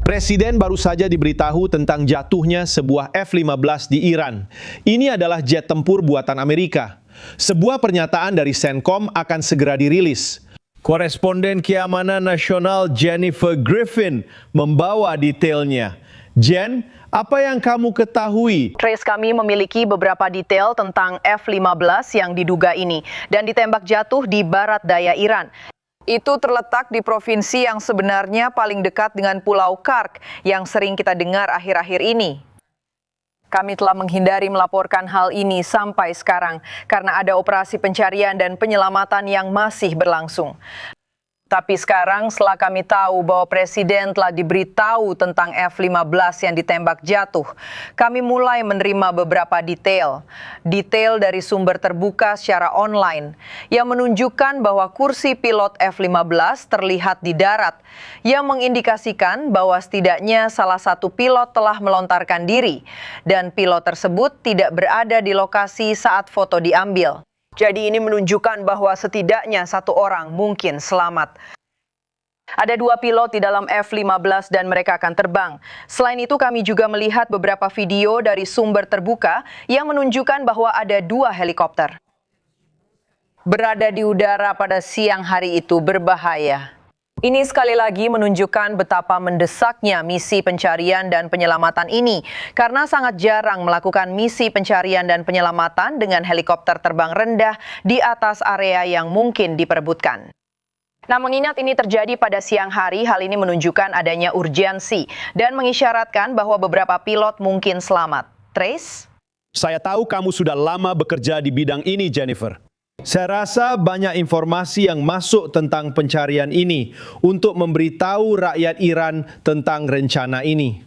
Presiden baru saja diberitahu tentang jatuhnya sebuah F-15 di Iran. Ini adalah jet tempur buatan Amerika. Sebuah pernyataan dari CENTCOM akan segera dirilis. Koresponden Keamanan Nasional Jennifer Griffin membawa detailnya. Jen, apa yang kamu ketahui? Trace, kami memiliki beberapa detail tentang F-15 yang diduga ini dan ditembak jatuh di barat daya Iran. Itu terletak di provinsi yang sebenarnya paling dekat dengan Pulau Kark yang sering kita dengar akhir-akhir ini. Kami telah menghindari melaporkan hal ini sampai sekarang karena ada operasi pencarian dan penyelamatan yang masih berlangsung. Tapi sekarang setelah kami tahu bahwa Presiden telah diberitahu tentang F-15 yang ditembak jatuh, kami mulai menerima beberapa detail. Detail dari sumber terbuka secara online yang menunjukkan bahwa kursi pilot F-15 terlihat di darat, yang mengindikasikan bahwa setidaknya salah satu pilot telah melontarkan diri dan pilot tersebut tidak berada di lokasi saat foto diambil. Jadi ini menunjukkan bahwa setidaknya satu orang mungkin selamat. Ada 2 pilot di dalam F-15 dan mereka akan terbang. Selain itu kami juga melihat beberapa video dari sumber terbuka yang menunjukkan bahwa ada 2 helikopter. Berada di udara pada siang hari itu berbahaya. Ini sekali lagi menunjukkan betapa mendesaknya misi pencarian dan penyelamatan ini karena sangat jarang melakukan misi pencarian dan penyelamatan dengan helikopter terbang rendah di atas area yang mungkin diperebutkan. Nah, mengingat ini terjadi pada siang hari, hal ini menunjukkan adanya urgensi dan mengisyaratkan bahwa beberapa pilot mungkin selamat. Trace? Saya tahu kamu sudah lama bekerja di bidang ini, Jennifer. Saya rasa banyak informasi yang masuk tentang pencarian ini untuk memberitahu rakyat Iran tentang rencana ini.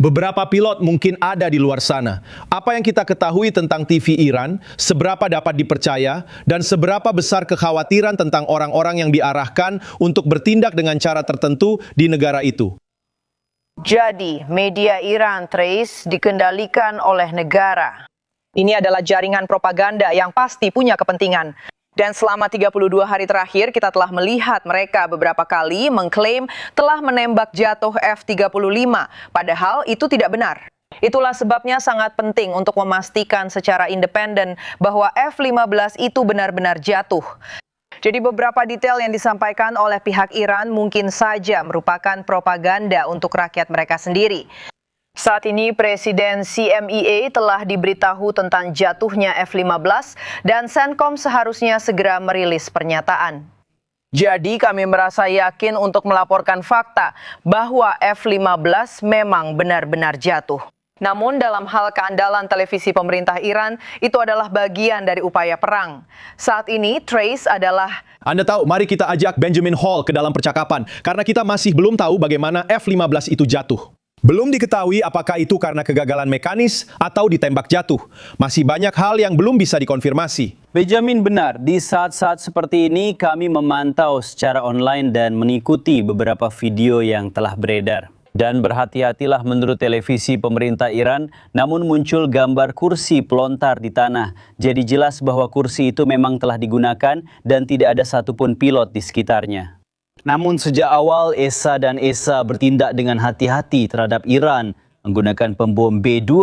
Beberapa pilot mungkin ada di luar sana. Apa yang kita ketahui tentang TV Iran, seberapa dapat dipercaya, dan seberapa besar kekhawatiran tentang orang-orang yang diarahkan untuk bertindak dengan cara tertentu di negara itu. Jadi, media Iran, Trace, dikendalikan oleh negara. Ini adalah jaringan propaganda yang pasti punya kepentingan. Dan selama 32 hari terakhir kita telah melihat mereka beberapa kali mengklaim telah menembak jatuh F-35. Padahal itu tidak benar. Itulah sebabnya sangat penting untuk memastikan secara independen bahwa F-15 itu benar-benar jatuh. Jadi beberapa detail yang disampaikan oleh pihak Iran mungkin saja merupakan propaganda untuk rakyat mereka sendiri. Saat ini Presiden CMEA telah diberitahu tentang jatuhnya F-15 dan CENTCOM seharusnya segera merilis pernyataan. Jadi kami merasa yakin untuk melaporkan fakta bahwa F-15 memang benar-benar jatuh. Namun dalam hal keandalan televisi pemerintah Iran, itu adalah bagian dari upaya perang. Saat ini Trace adalah... Anda tahu, mari kita ajak Benjamin Hall ke dalam percakapan, karena kita masih belum tahu bagaimana F-15 itu jatuh. Belum diketahui apakah itu karena kegagalan mekanis atau ditembak jatuh. Masih banyak hal yang belum bisa dikonfirmasi. Benjamin, benar, di saat-saat seperti ini kami memantau secara online dan mengikuti beberapa video yang telah beredar. Dan berhati-hatilah menurut televisi pemerintah Iran, namun muncul gambar kursi pelontar di tanah. Jadi jelas bahwa kursi itu memang telah digunakan dan tidak ada satupun pilot di sekitarnya. Namun sejak awal ESA dan ESA bertindak dengan hati-hati terhadap Iran menggunakan pembom B-2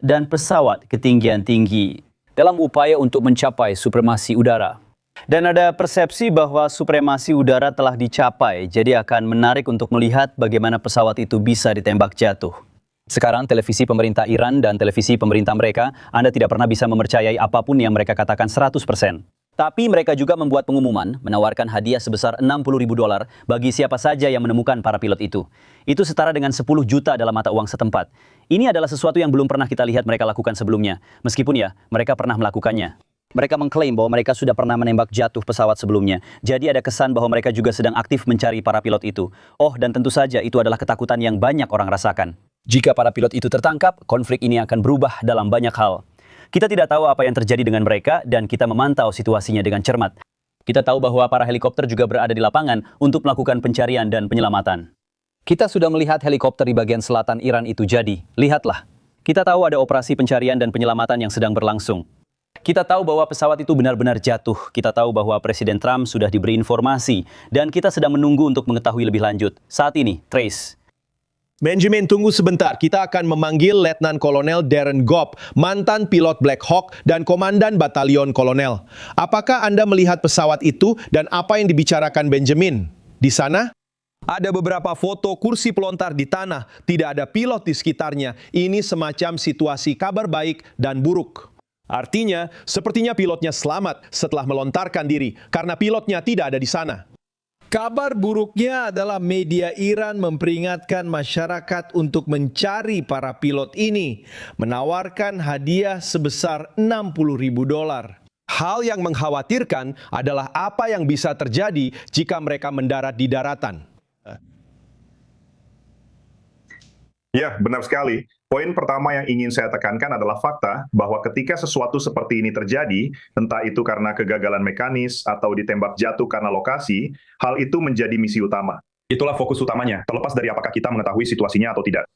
dan pesawat ketinggian tinggi dalam upaya untuk mencapai supremasi udara. Dan ada persepsi bahwa supremasi udara telah dicapai, jadi akan menarik untuk melihat bagaimana pesawat itu bisa ditembak jatuh. Sekarang televisi pemerintah Iran dan televisi pemerintah mereka, Anda tidak pernah bisa mempercayai apapun yang mereka katakan 100%. Tapi mereka juga membuat pengumuman menawarkan hadiah sebesar $60.000 bagi siapa saja yang menemukan para pilot itu. Itu setara dengan 10 juta dalam mata uang setempat. Ini adalah sesuatu yang belum pernah kita lihat mereka lakukan sebelumnya. Meskipun ya, mereka pernah melakukannya. Mereka mengklaim bahwa mereka sudah pernah menembak jatuh pesawat sebelumnya. Jadi ada kesan bahwa mereka juga sedang aktif mencari para pilot itu. Oh, dan tentu saja itu adalah ketakutan yang banyak orang rasakan. Jika para pilot itu tertangkap, konflik ini akan berubah dalam banyak hal. Kita tidak tahu apa yang terjadi dengan mereka dan kita memantau situasinya dengan cermat. Kita tahu bahwa para helikopter juga berada di lapangan untuk melakukan pencarian dan penyelamatan. Kita sudah melihat helikopter di bagian selatan Iran itu jadi. Lihatlah. Kita tahu ada operasi pencarian dan penyelamatan yang sedang berlangsung. Kita tahu bahwa pesawat itu benar-benar jatuh. Kita tahu bahwa Presiden Trump sudah diberi informasi dan kita sedang menunggu untuk mengetahui lebih lanjut. Saat ini, Trace. Benjamin, tunggu sebentar. Kita akan memanggil Letnan Kolonel Darren Gobb, mantan pilot Black Hawk dan Komandan Batalion Kolonel. Apakah Anda melihat pesawat itu dan apa yang dibicarakan Benjamin? Di sana? Ada beberapa foto kursi pelontar di tanah, tidak ada pilot di sekitarnya. Ini semacam situasi kabar baik dan buruk. Artinya, sepertinya pilotnya selamat setelah melontarkan diri, karena pilotnya tidak ada di sana. Kabar buruknya adalah media Iran memperingatkan masyarakat untuk mencari para pilot ini, menawarkan hadiah sebesar $60.000. Hal yang mengkhawatirkan adalah apa yang bisa terjadi jika mereka mendarat di daratan. Ya, benar sekali. Poin pertama yang ingin saya tekankan adalah fakta bahwa ketika sesuatu seperti ini terjadi, entah itu karena kegagalan mekanis atau ditembak jatuh karena lokasi, hal itu menjadi misi utama. Itulah fokus utamanya, terlepas dari apakah kita mengetahui situasinya atau tidak.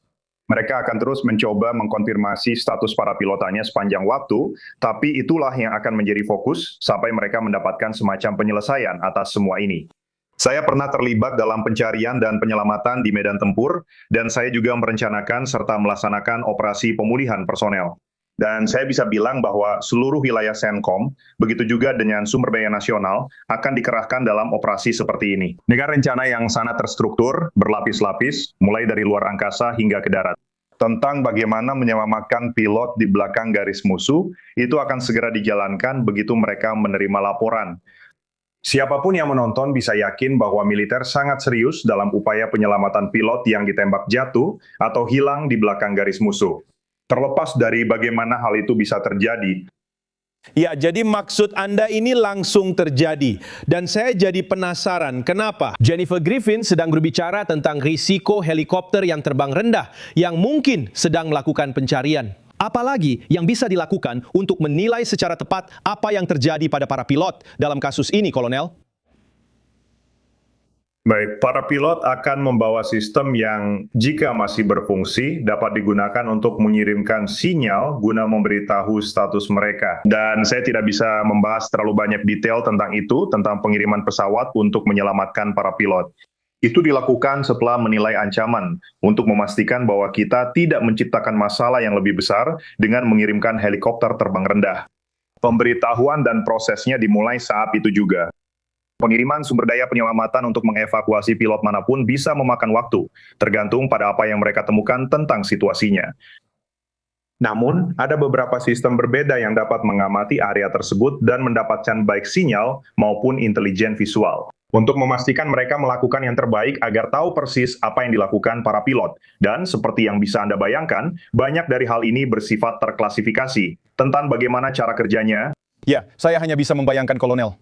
Mereka akan terus mencoba mengkonfirmasi status para pilotanya sepanjang waktu, tapi itulah yang akan menjadi fokus sampai mereka mendapatkan semacam penyelesaian atas semua ini. Saya pernah terlibat dalam pencarian dan penyelamatan di medan tempur, dan saya juga merencanakan serta melaksanakan operasi pemulihan personel. Dan saya bisa bilang bahwa seluruh wilayah CENTCOM, begitu juga dengan sumber daya nasional, akan dikerahkan dalam operasi seperti ini. Dengan rencana yang sangat terstruktur, berlapis-lapis, mulai dari luar angkasa hingga ke darat. Tentang bagaimana menyelamatkan pilot di belakang garis musuh, itu akan segera dijalankan begitu mereka menerima laporan. Siapapun yang menonton bisa yakin bahwa militer sangat serius dalam upaya penyelamatan pilot yang ditembak jatuh atau hilang di belakang garis musuh. Terlepas dari bagaimana hal itu bisa terjadi. Ya, jadi maksud Anda ini langsung terjadi. Dan saya jadi penasaran, kenapa? Jennifer Griffin sedang berbicara tentang risiko helikopter yang terbang rendah yang mungkin sedang melakukan pencarian. Apalagi yang bisa dilakukan untuk menilai secara tepat apa yang terjadi pada para pilot dalam kasus ini, Kolonel? Baik, para pilot akan membawa sistem yang jika masih berfungsi dapat digunakan untuk mengirimkan sinyal guna memberitahu status mereka. Dan saya tidak bisa membahas terlalu banyak detail tentang itu, tentang pengiriman pesawat untuk menyelamatkan para pilot. Itu dilakukan setelah menilai ancaman untuk memastikan bahwa kita tidak menciptakan masalah yang lebih besar dengan mengirimkan helikopter terbang rendah. Pemberitahuan dan prosesnya dimulai saat itu juga. Pengiriman sumber daya penyelamatan untuk mengevakuasi pilot manapun bisa memakan waktu, tergantung pada apa yang mereka temukan tentang situasinya. Namun, ada beberapa sistem berbeda yang dapat mengamati area tersebut dan mendapatkan baik sinyal maupun intelijen visual. Untuk memastikan mereka melakukan yang terbaik agar tahu persis apa yang dilakukan para pilot. Dan seperti yang bisa Anda bayangkan, banyak dari hal ini bersifat terklasifikasi. Tentang bagaimana cara kerjanya. Ya, saya hanya bisa membayangkan, Kolonel.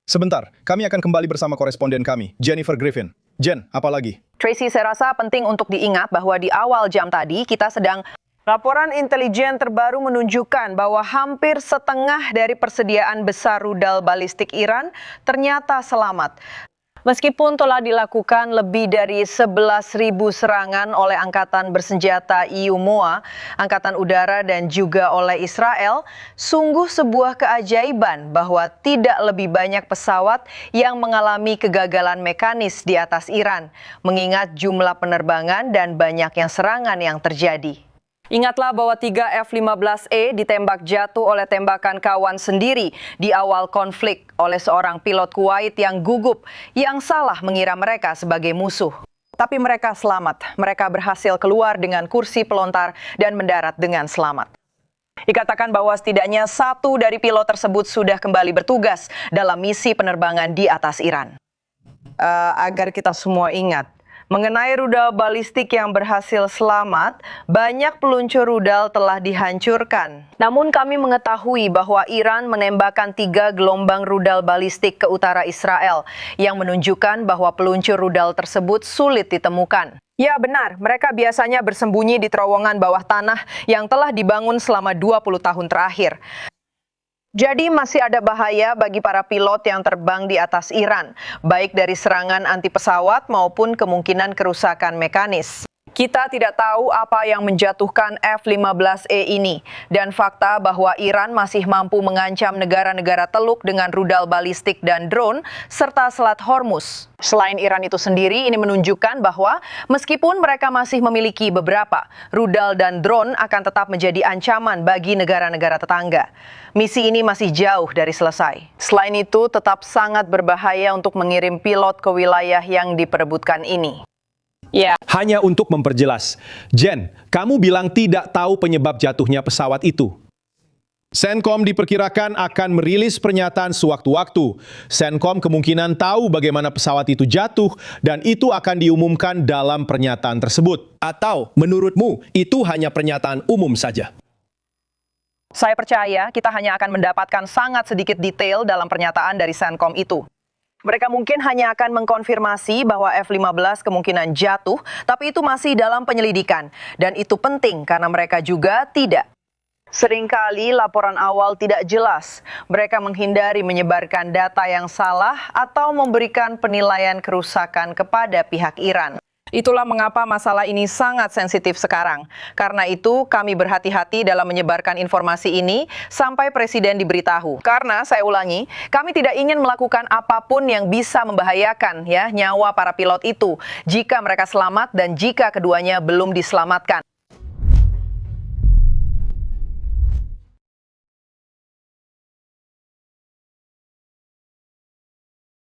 Sebentar, kami akan kembali bersama koresponden kami, Jennifer Griffin. Jen, apa lagi? Tracy, saya rasa penting untuk diingat bahwa di awal jam tadi kita sedang laporan intelijen terbaru menunjukkan bahwa hampir setengah dari persediaan besar rudal balistik Iran ternyata selamat. Meskipun telah dilakukan lebih dari 11.000 serangan oleh Angkatan Bersenjata IUMOA, Angkatan Udara dan juga oleh Israel, sungguh sebuah keajaiban bahwa tidak lebih banyak pesawat yang mengalami kegagalan mekanis di atas Iran, mengingat jumlah penerbangan dan banyaknya serangan yang terjadi. Ingatlah bahwa 3 F-15E ditembak jatuh oleh tembakan kawan sendiri di awal konflik oleh seorang pilot Kuwait yang gugup, yang salah mengira mereka sebagai musuh. Tapi mereka selamat, mereka berhasil keluar dengan kursi pelontar dan mendarat dengan selamat. Dikatakan bahwa setidaknya 1 dari pilot tersebut sudah kembali bertugas dalam misi penerbangan di atas Iran. Agar kita semua ingat, mengenai rudal balistik yang berhasil selamat, banyak peluncur rudal telah dihancurkan. Namun kami mengetahui bahwa Iran menembakkan 3 gelombang rudal balistik ke utara Israel, yang menunjukkan bahwa peluncur rudal tersebut sulit ditemukan. Ya benar, mereka biasanya bersembunyi di terowongan bawah tanah yang telah dibangun selama 20 tahun terakhir. Jadi masih ada bahaya bagi para pilot yang terbang di atas Iran, baik dari serangan anti pesawat maupun kemungkinan kerusakan mekanis. Kita tidak tahu apa yang menjatuhkan F-15E ini, dan fakta bahwa Iran masih mampu mengancam negara-negara Teluk dengan rudal balistik dan drone, serta Selat Hormuz. Selain Iran itu sendiri, ini menunjukkan bahwa meskipun mereka masih memiliki beberapa, rudal dan drone akan tetap menjadi ancaman bagi negara-negara tetangga. Misi ini masih jauh dari selesai. Selain itu, tetap sangat berbahaya untuk mengirim pilot ke wilayah yang diperebutkan ini. Ya. Hanya untuk memperjelas, Jen, kamu bilang tidak tahu penyebab jatuhnya pesawat itu. Senkom diperkirakan akan merilis pernyataan sewaktu-waktu. Senkom kemungkinan tahu bagaimana pesawat itu jatuh dan itu akan diumumkan dalam pernyataan tersebut. Atau menurutmu itu hanya pernyataan umum saja? Saya percaya kita hanya akan mendapatkan sangat sedikit detail dalam pernyataan dari Senkom itu. Mereka mungkin hanya akan mengkonfirmasi bahwa F-15 kemungkinan jatuh, tapi itu masih dalam penyelidikan. Dan itu penting karena mereka juga tidak. Seringkali laporan awal tidak jelas. Mereka menghindari menyebarkan data yang salah atau memberikan penilaian kerusakan kepada pihak Iran. Itulah mengapa masalah ini sangat sensitif sekarang. Karena itu kami berhati-hati dalam menyebarkan informasi ini sampai Presiden diberitahu. Karena saya ulangi, kami tidak ingin melakukan apapun yang bisa membahayakan nyawa para pilot itu jika mereka selamat dan jika keduanya belum diselamatkan.